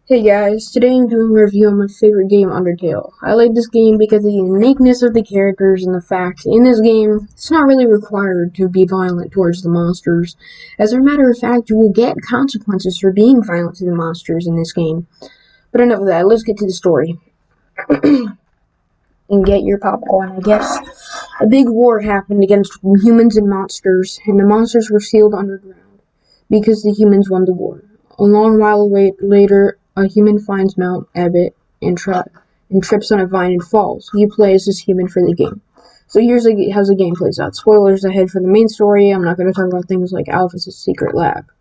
Hey guys, today I'm doing a review on my favorite game, Undertale. I like this game because of the uniqueness of the characters and the fact in this game, it's not really required to be violent towards the monsters. As a matter of fact, you will get consequences for being violent to the monsters in this game. But enough of that, let's get to the story. And get your popcorn, I guess. A big war happened against humans and monsters, and the monsters were sealed underground because the humans won the war. A long while later, a human finds Mount Abbott and trips on a vine and falls. You play as this human for the game. So here's how the game plays out. Spoilers ahead for the main story. I'm not going to talk about things like Alphys' secret lab.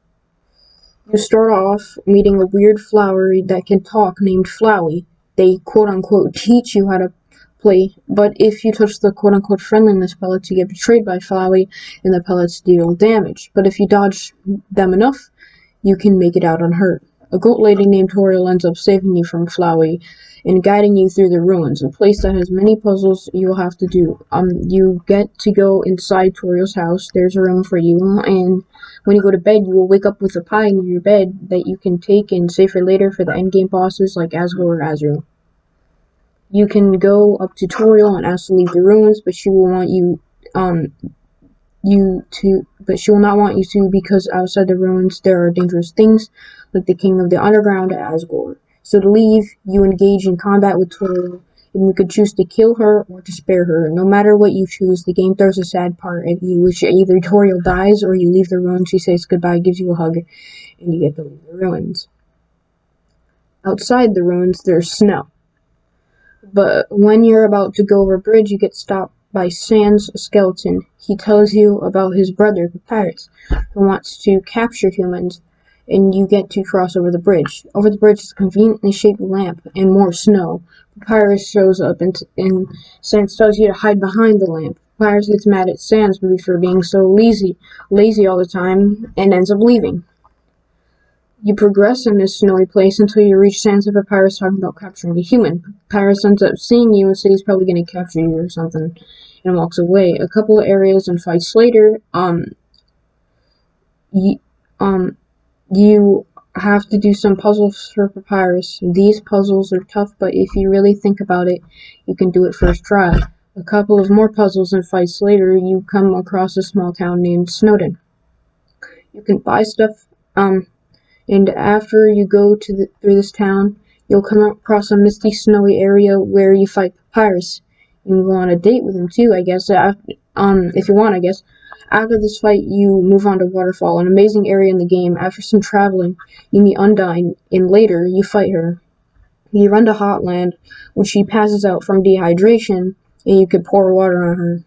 You start off meeting a weird flower that can talk named Flowey. They quote-unquote teach you how to play, but if you touch the quote-unquote friendliness pellets, you get betrayed by Flowey, and the pellets deal damage. But if you dodge them enough, you can make it out unhurt. A goat lady named Toriel ends up saving you from Flowey and guiding you through the ruins, a place that has many puzzles you'll have to do. You get to go inside Toriel's house. There's a room for you, and when you go to bed, you will wake up with a pie near your bed that you can take and save for later for the endgame bosses like Asgore or Azrael. You can go up to Toriel and ask to leave the ruins, but she will want but she will not want you to because outside the ruins there are dangerous things like the King of the Underground, Asgore. So to leave, you engage in combat with Toriel, and you could choose to kill her or to spare her. No matter what you choose, the game throws a sad part at you, which either Toriel dies or you leave the ruins, she says goodbye, gives you a hug, and you get to leave the ruins. Outside the ruins, there's snow. But when you're about to go over a bridge, you get stopped by Sans skeleton. He tells you about his brother, Papyrus, who wants to capture humans, and you get to cross over the bridge. Over the bridge is a conveniently shaped lamp and more snow. Papyrus shows up, and Sans tells you to hide behind the lamp. Papyrus gets mad at Sans for being so lazy all the time, and ends up leaving. You progress in this snowy place until you reach Sans and Papyrus talking about capturing a human. Papyrus ends up seeing you and says he's probably going to capture you or something, and walks away. A couple of areas and fights later, you have to do some puzzles for Papyrus. These puzzles are tough, but if you really think about it, you can do it first try. A couple of more puzzles and fights later, you come across a small town named Snowdon. You can buy stuff, and after you go through this town, you'll come across a misty, snowy area where you fight Papyrus. You can go on a date with him too, I guess. If you want, I guess. After this fight, you move on to Waterfall, an amazing area in the game. After some traveling, you meet Undyne, and later you fight her. You run to Hotland, when she passes out from dehydration, and you can pour water on her.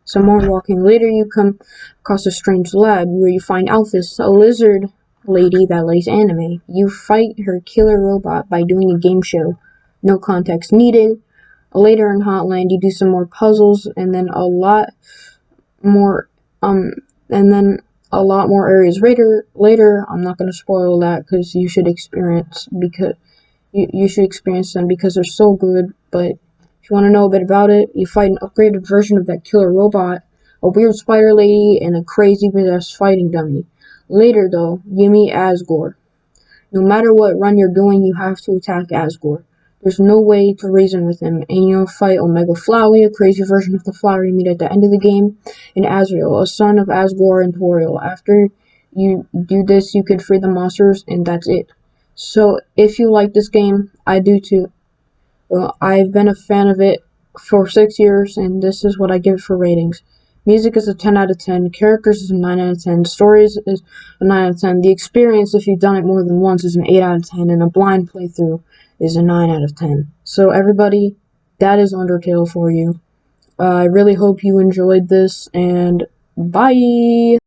Some more walking later, you come across a strange lab where you find Alphys, a lizard lady that likes anime. You fight her killer robot by doing a game show. No context needed. Later in Hotland, you do some more puzzles, and then a lot more areas later. I'm not going to spoil that because you should experience them because they're so good. But if you want to know a bit about it, you fight an upgraded version of that killer robot, a weird spider lady, and a crazy possessed fighting dummy. Later, though, you meet Asgore. No matter what run you're doing, you have to attack Asgore. There's no way to reason with him, and you'll fight Omega Flowey, a crazy version of the flower you meet at the end of the game, and Azrael, a son of Asgore and Toriel. After you do this, you can free the monsters, and that's it. So, if you like this game, I do too. Well, I've been a fan of it for 6 years, and this is what I give it for ratings. Music is a 10 out of 10, characters is a 9 out of 10, stories is a 9 out of 10, the experience if you've done it more than once is an 8 out of 10, and a blind playthrough is a 9 out of 10. So everybody, that is Undertale for you. I really hope you enjoyed this, and bye!